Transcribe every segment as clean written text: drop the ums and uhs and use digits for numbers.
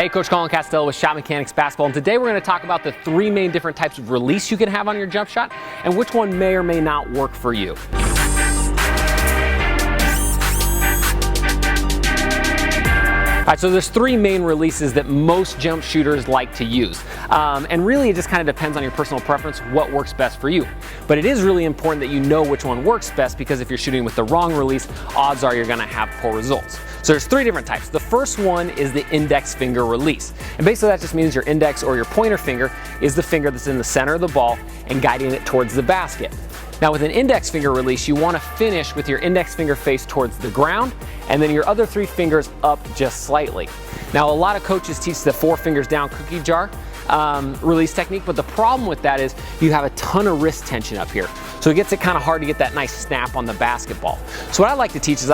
Hey, Coach Colin Castello with Shot Mechanics Basketball, and today we're going to talk about the three main different types of release you can have on your jump shot and which one may or may not work for you. All right, so there's three main releases that most jump shooters like to use. And really it just kind of depends on your personal preference what works best for you. But it is really important that you know which one works best, because if you're shooting with the wrong release, odds are you're gonna have poor results. So there's three different types. The first one is the index finger release. And basically that just means your index or your pointer finger is the finger that's in the center of the ball and guiding it towards the basket. Now with an index finger release, you want to finish with your index finger face towards the ground and then your other three fingers up just slightly. Now a lot of coaches teach the 4 fingers down cookie jar release technique, but the problem with that is you have a ton of wrist tension up here. So it gets it kind of hard to get that nice snap on the basketball. So what I like to teach is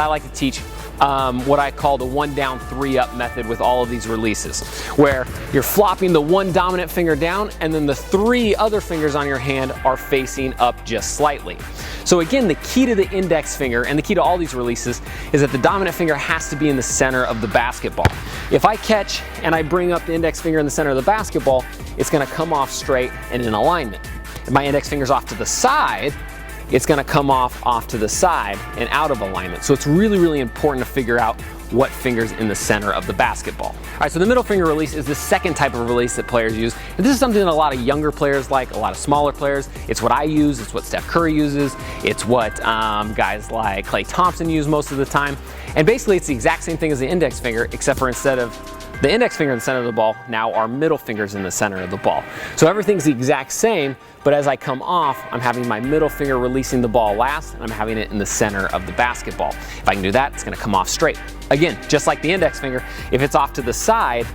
what I call the 1 down 3 up method with all of these releases, where you're flopping the 1 dominant finger down and then the 3 other fingers on your hand are facing up just slightly. So again, the key to the index finger and the key to all these releases is that the dominant finger has to be in the center of the basketball. If I catch and I bring up the index finger in the center of the basketball, it's going to come off straight and in alignment. If my index finger's off to the side, it's going to come off to the side and out of alignment. So it's really, really important to figure out what finger's in the center of the basketball. All right, so the middle finger release is the second type of release that players use. And this is something that a lot of younger players like, a lot of smaller players. It's what I use, it's what Steph Curry uses, it's what guys like Klay Thompson use most of the time. And basically it's the exact same thing as the index finger, except for instead of the index finger in the center of the ball, now our middle finger's in the center of the ball. So everything's the exact same, but as I come off, I'm having my middle finger releasing the ball last, and I'm having it in the center of the basketball. If I can do that, it's gonna come off straight. Again, just like the index finger, if it's off to the side,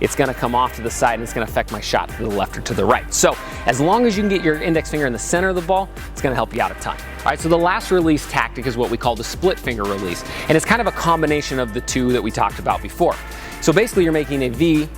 it's gonna come off to the side and it's gonna affect my shot to the left or to the right. So as long as you can get your index finger in the center of the ball, it's gonna help you out a ton. All right, so the last release tactic is what we call the split finger release. And it's kind of a combination of the two that we talked about before. So basically you're making a V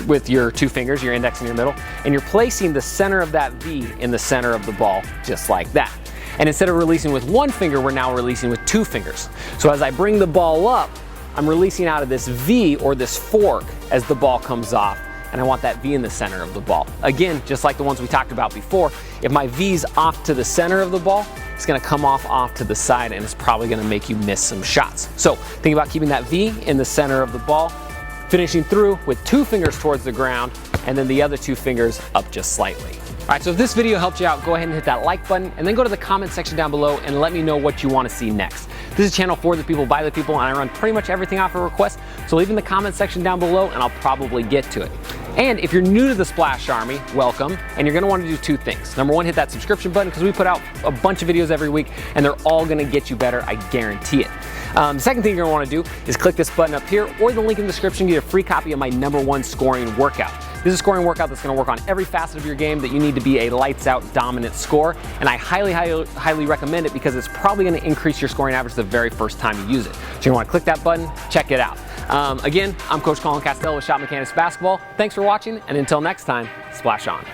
with your 2 fingers, your index and your middle, and you're placing the center of that V in the center of the ball, just like that. And instead of releasing with 1 finger, we're now releasing with 2 fingers. So as I bring the ball up, I'm releasing out of this V or this fork as the ball comes off, and I want that V in the center of the ball. Again, just like the ones we talked about before, if my V's off to the center of the ball, it's gonna come off to the side, and it's probably gonna make you miss some shots. So think about keeping that V in the center of the ball, finishing through with 2 fingers towards the ground, and then the other 2 fingers up just slightly. All right, so if this video helped you out, go ahead and hit that like button, and then go to the comment section down below and let me know what you want to see next. This is a channel for the people, by the people, and I run pretty much everything off a request, so leave in the comment section down below and I'll probably get to it. And if you're new to the Splash Army, welcome, and you're gonna wanna do 2 things. Number 1, hit that subscription button, because we put out a bunch of videos every week, and they're all gonna get you better, I guarantee it. The second thing you're gonna wanna do is click this button up here, or the link in the description, get a free copy of my #1 scoring workout. This is a scoring workout that's gonna work on every facet of your game that you need to be a lights out dominant scorer, and I highly recommend it, because it's probably gonna increase your scoring average the very first time you use it. So you're gonna wanna click that button, check it out. Again, I'm Coach Colin Castello with Shot Mechanics Basketball. Thanks for watching, and until next time, splash on.